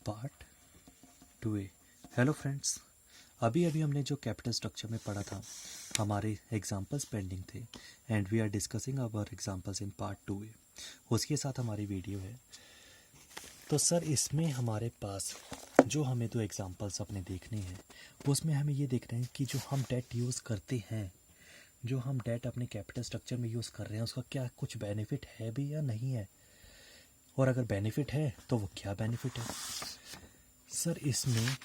Part 2A। Hello friends, अभी हमने जो कैपिटल स्ट्रक्चर में पढ़ा था, हमारे एग्जांपल्स पेंडिंग थे and we are discussing our examples in part 2A। उसके साथ हमारी वीडियो है। तो सर इसमें हमारे पास जो हमें दो एग्जांपल्स अपने देखने हैं, उसमें हमें ये देखना है कि जो हम डेट यूज़ करते हैं, जो हम डेट अपने कैपिटल स्ट्रक्चर में यूज़ कर रहे हैं, उसका क्या कुछ बेनिफिट है भी या नहीं है, और अगर बेनिफिट है तो वो क्या बेनिफिट है। सर इसमें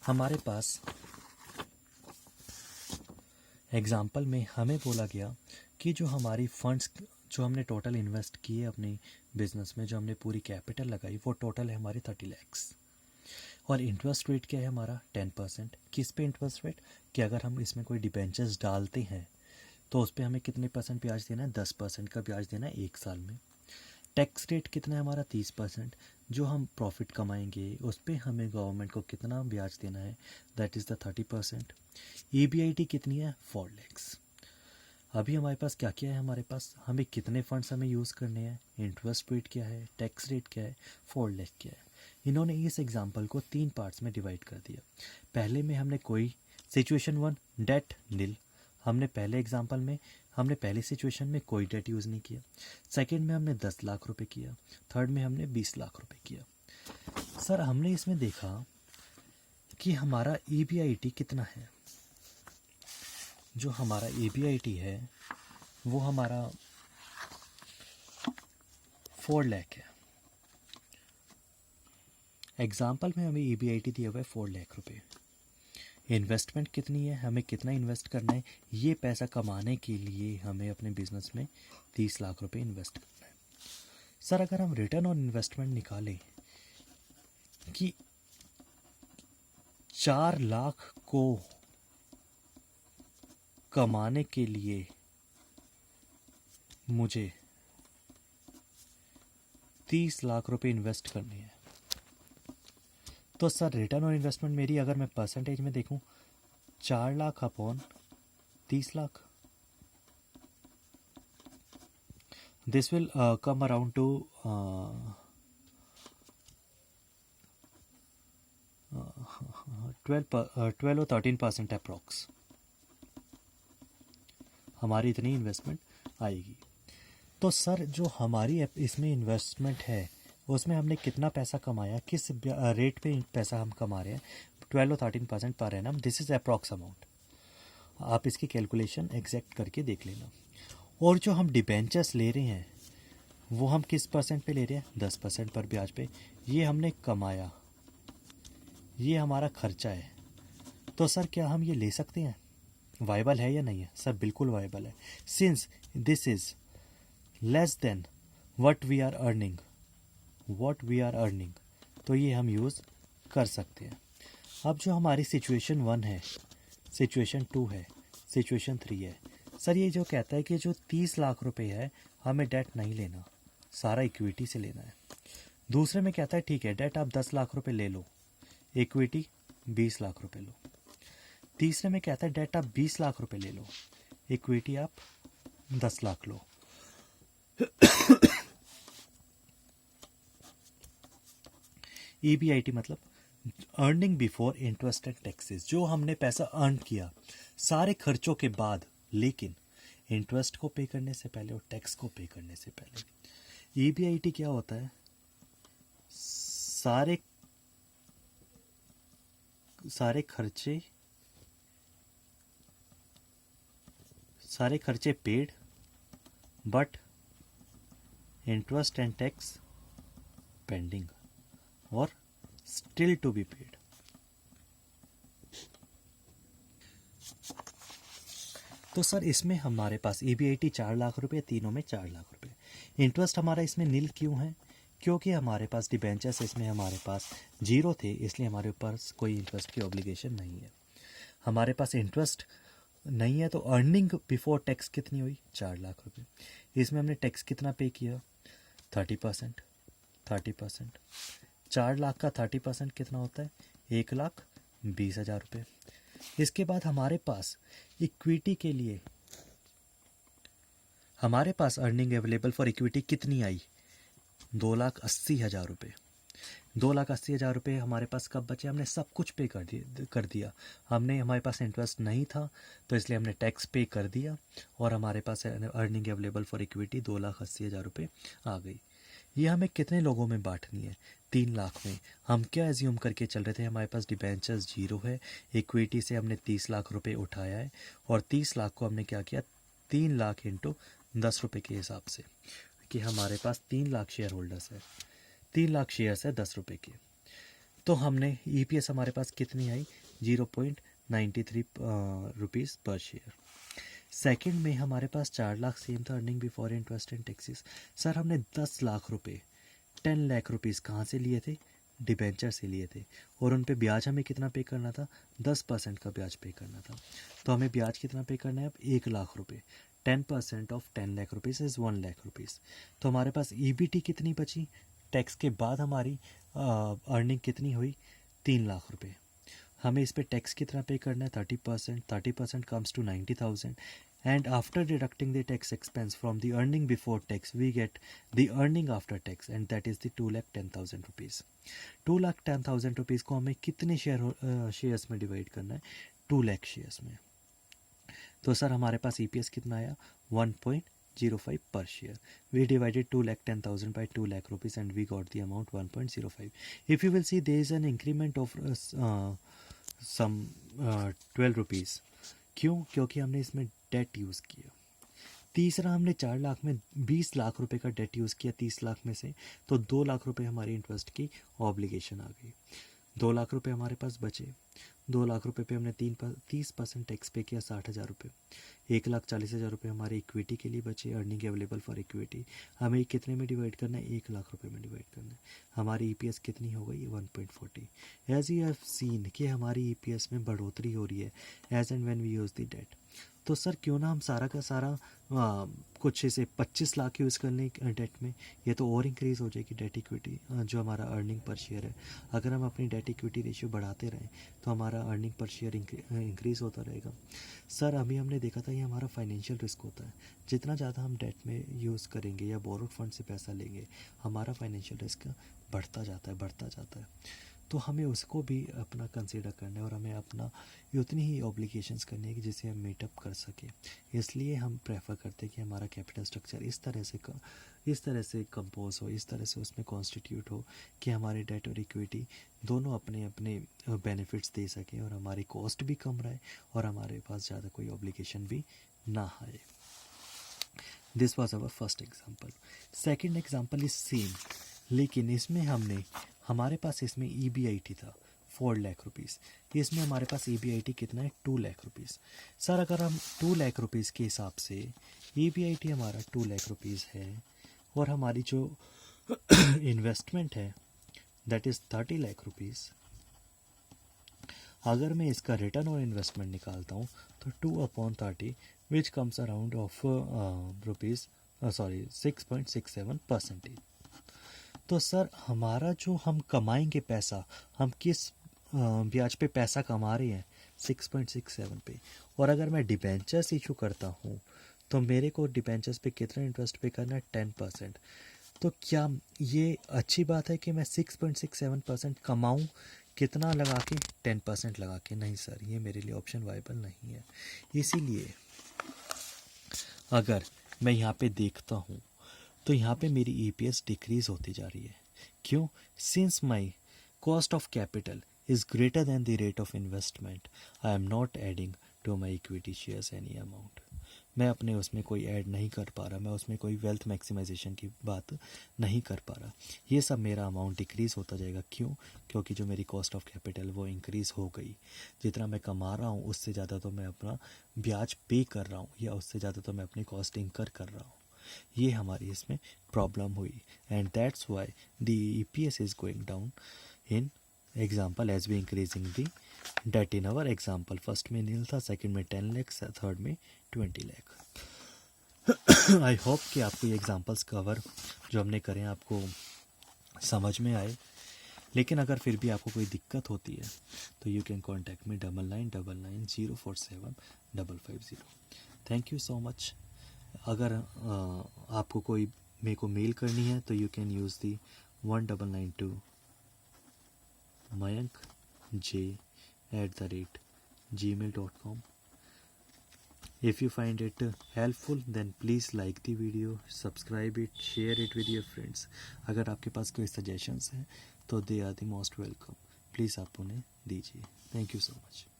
हमारे पास एग्जाम्पल में हमें बोला गया कि जो हमारी फंड्स जो हमने टोटल इन्वेस्ट किए अपने बिजनेस में, जो हमने पूरी कैपिटल लगाई, वो टोटल है हमारे 30 लैक्स, और इंटरेस्ट रेट क्या है हमारा 10%। किस पे इंटरेस्ट रेट, कि अगर हम इसमें कोई डिबेंचर्स डालते हैं तो उस पर हमें कितने परसेंट ब्याज देना है, 10% का ब्याज देना है 1 साल में। टैक्स रेट कितना है हमारा 30%। जो हम प्रॉफिट कमाएंगे उस पर हमें गवर्नमेंट को कितना ब्याज देना है, दैट इज़ द 30%। EBIT कितनी है 4 लैक्स। अभी हमारे पास क्या क्या है, हमारे पास हमें कितने फंड्स हमें यूज़ करने हैं, इंटरेस्ट रेट क्या है, टैक्स रेट क्या है, 4 लैख क्या है। इन्होंने इस एग्जाम्पल को 3 पार्ट्स में डिवाइड कर दिया। पहले में हमने कोई सिचुएशन 1 डेट नील, हमने पहले एग्जाम्पल में हमने पहली सिचुएशन में कोई डेट यूज़ नहीं किया। सेकंड में हमने 10 लाख रुपए किया। थर्ड में हमने 20 लाख रुपए किया। सर हमने इसमें देखा कि हमारा EBIT कितना है। जो हमारा EBIT है वो हमारा 4 लाख है। एग्जाम्पल में हमें EBIT दिया हुआ है 4 लाख रुपए। इन्वेस्टमेंट कितनी है, हमें कितना इन्वेस्ट करना है, ये पैसा कमाने के लिए हमें अपने बिजनेस में 30 लाख रुपए इन्वेस्ट करना है। सर अगर हम रिटर्न ऑन इन्वेस्टमेंट निकालें कि 4 लाख को कमाने के लिए मुझे 30 लाख रुपए इन्वेस्ट करने हैं, तो सर रिटर्न ऑन इन्वेस्टमेंट मेरी अगर मैं परसेंटेज में देखूं, 4 lakh upon 30 lakh, this will come around two 12 और 13% अप्रॉक्स हमारी इतनी इन्वेस्टमेंट आएगी। तो सर जो हमारी इसमें इन्वेस्टमेंट है उसमें हमने कितना पैसा कमाया, किस रेट पे पैसा हम कमा रहे हैं, 12 और 13% per annum, this is approx amount. आप इसकी कैलकुलेशन एग्जैक्ट करके देख लेना। और जो हम डिबेंचर्स ले रहे हैं वो हम किस परसेंट पे ले रहे हैं, 10% पर ब्याज पे। ये हमने कमाया, ये हमारा खर्चा है। तो सर क्या हम ये ले सकते हैं, वाइबल है या नहीं है? सर बिल्कुल वाइबल है, since this is less than what we are earning, तो ये हम यूज़ कर सकते हैं। अब जो हमारी सिचुएशन 1 है, सिचुएशन 2 है, सिचुएशन 3 है। सर ये जो कहता है कि जो 30 लाख रुपए है हमें डेट नहीं लेना, सारा इक्विटी से लेना है। दूसरे में कहता है ठीक है डेट आप 10 लाख रुपए ले लो, इक्विटी 20 लाख रुपए लो। तीसरे में कहता है डेट आप 20 लाख रुपए ले लो, इक्विटी आप 10 लाख लो। EBIT मतलब earning before interest and taxes, जो हमने पैसा अर्न किया सारे खर्चों के बाद, लेकिन इंटरेस्ट को पे करने से पहले और टैक्स को पे करने से पहले। EBIT क्या होता है, सारे खर्चे paid but interest and tax pending और स्टिल टू बी पेड। तो सर इसमें हमारे पास EBIT 4 लाख रुपए, तीनों में 4 लाख रुपए। इंटरेस्ट हमारा इसमें नील क्यों है, क्योंकि हमारे पास डिबेंचर्स इसमें हमारे पास 0 थे, इसलिए हमारे ऊपर कोई इंटरेस्ट की ऑब्लिगेशन नहीं है। हमारे पास इंटरेस्ट नहीं है तो अर्निंग बिफोर टैक्स कितनी हुई, 4 लाख रुपए। इसमें हमने टैक्स कितना पे किया, 30%। 4 लाख का 30% कितना होता है, 1,20,000 रुपये। इसके बाद हमारे पास इक्विटी के लिए हमारे पास अर्निंग अवेलेबल फॉर इक्विटी कितनी आई, 2,80,000 रुपये। 2,80,000 रुपये हमारे पास कब बचे, हमने सब कुछ पे कर दिया। हमने, हमारे पास इंटरेस्ट नहीं था तो इसलिए हमने टैक्स पे कर दिया और हमारे पास अर्निंग अवेलेबल फॉर इक्विटी 2,80,000 रुपये आ गई। ये हमें कितने लोगों में बांटनी है, 3 लाख में। हम क्या एज्यूम करके चल रहे थे, हमारे पास डिबेंचर्स 0 है, इक्विटी से हमने 30 लाख रुपए उठाया है और 30 लाख को हमने क्या किया, 3 लाख इंटू 10 रुपये के हिसाब से, कि हमारे पास 3 लाख शेयर होल्डर्स है, 3 लाख शेयर्स है 10 रुपये के। तो हमने ईपीएस हमारे पास कितनी आई, 0.93 रुपीज़ पर शेयर। सेकंड में हमारे पास 4 लाख सेम था, earning before interest and taxes. Sir हमने 10 लाख रुपए, 10 लाख रुपीज़ कहाँ से लिए थे, डिबेंचर से लिए थे, और उन पे ब्याज हमें कितना पे करना था, 10% का ब्याज पे करना था। तो हमें ब्याज कितना पे करना है अब, 1 लाख रुपए। 10% of 10 lakh rupees is 1 lakh rupees. तो हमारे पास ईबीटी कितनी बची, टैक्स के बाद हमारी अर्निंग कितनी हुई, 3 लाख रुपए। हमें इस पे टैक्स कितना पे करना है, 30%। 30% comes to 90,000 and after deducting the tax expense from the earning before tax we get the earning after tax and that is the 2,10,000 rupees. 2,10,000 rupees को हमें कितने शेयर्स में डिवाइड करना है, 2 लाख शेयर्स में। तो सर हमारे पास ईपीएस कितना आया, 1.05 per share. We divided 2,10,000 by 2 lakh rupees and we got the amount 1.05. If you will see, there is an increment of some 12 rupees. क्यों, क्योंकि हमने इसमें डेट यूज़ किया। तीसरा, हमने 4 लाख में 20 लाख रुपए का डेट यूज़ किया 30 लाख में से, तो 2 लाख रुपए हमारी इंटरेस्ट की ऑब्लिगेशन आ गई। 2 लाख रुपए हमारे पास बचे। 2 लाख रुपए पे हमने 30% टैक्स पे किया, 60,000 रुपये। 1,40,000 रुपये हमारे इक्विटी के लिए बचे, अर्निंग अवेलेबल फॉर इक्विटी। हमें कितने में डिवाइड करना है, 1 लाख रुपये में डिवाइड करना है। हमारी ईपीएस कितनी हो गई, 1.40। एज यू हैव सीन कि हमारी ईपीएस में बढ़ोतरी हो रही है as and when we use the debt. तो सर क्यों ना हम सारा का सारा कुछ से 25 लाख यूज़ कर लें डेट में, ये तो और इंक्रीज़ हो जाएगी डेट इक्विटी, जो हमारा अर्निंग पर शेयर है। अगर हम अपनी डेट इक्विटी रेशियो बढ़ाते रहें तो हमारा अर्निंग पर शेयर इंक्रीज़ होता रहेगा। सर अभी हमने देखा था, ये हमारा फाइनेंशियल रिस्क होता है। जितना ज़्यादा हम डेट में यूज़ करेंगे या बोरोड फंड से पैसा लेंगे, हमारा फाइनेंशियल रिस्क बढ़ता जाता है। तो हमें उसको भी अपना कंसीडर करना है और हमें अपना उतनी ही ऑब्लिगेशंस करनी है कि जिसे हम मीटअप कर सकें। इसलिए हम प्रेफर करते हैं कि हमारा कैपिटल स्ट्रक्चर इस तरह से कंपोज हो, इस तरह से उसमें कॉन्स्टिट्यूट हो कि हमारे डेट और इक्विटी दोनों अपने अपने बेनिफिट्स दे सकें और हमारी कॉस्ट भी कम रहे और हमारे पास ज़्यादा कोई ऑब्लिगेशन भी ना आए। This was our first example. Second example is same, लेकिन इसमें हमारे पास इसमें EBIT था 4 लाख रुपीज़। इसमें हमारे पास EBIT कितना है, 2 लाख रुपीज़। सर अगर हम 2 लाख रुपीज़ के हिसाब से EBIT हमारा 2 लाख रुपीज़ है और हमारी जो इन्वेस्टमेंट है दैट इज़ 30 लाख रुपीज़, अगर मैं इसका रिटर्न और इन्वेस्टमेंट निकालता हूँ तो 2/30 which comes around of rupees 6.67%। तो सर हमारा जो हम कमाएंगे पैसा, हम किस ब्याज पे पैसा कमा रहे हैं, 6.67 पे। और अगर मैं डिबेंचर्स इशू करता हूँ तो मेरे को डिबेंचर्स पे कितना इंटरेस्ट पे करना है, 10%। तो क्या ये अच्छी बात है कि मैं 6.67% कमाऊँ, कितना लगा के, 10% लगा के? नहीं सर, ये मेरे लिए ऑप्शन वाइबल नहीं है। इसीलिए अगर मैं यहाँ पे देखता हूँ तो यहाँ पे मेरी EPS डिक्रीज़ होती जा रही है। क्यों? Since my cost of capital is greater than the rate of investment, I am not adding to my equity shares any amount. मैं अपने उसमें कोई ऐड नहीं कर पा रहा, मैं उसमें कोई वेल्थ मैक्सिमाइजेशन की बात नहीं कर पा रहा। ये सब मेरा अमाउंट डिक्रीज़ होता जाएगा। क्यों? क्योंकि जो मेरी कॉस्ट ऑफ कैपिटल वो इंक्रीज़ हो गई। जितना मैं कमा रहा हूँ उससे ज़्यादा तो मैं अपना ब्याज पे कर रहा हूँ या उससे ज़्यादा तो मैं अपनी कॉस्ट इंकर कर रहा हूँ। ये हमारी इसमें प्रॉब्लम हुई and that's why the EPS is going down in example as we increasing the debt in our example. First में नील था, सेकंड में 10 लाख, थर्ड में 20 लाख। आई होप कि आपको ये एग्जाम्पल्स कवर जो हमने करें आपको समझ में आए। लेकिन अगर फिर भी आपको कोई दिक्कत होती है तो you can contact me 9999047550। Thank you so much. अगर आपको कोई मेरे को मेल करनी है तो you can use the 1992 mayankj@gmail.com. If you find it helpful, then please like the video, subscribe it, share it with your friends. अगर आपके पास कोई suggestions हैं तो they are the most welcome. Please आप उन्हें दीजिए. Thank you so much.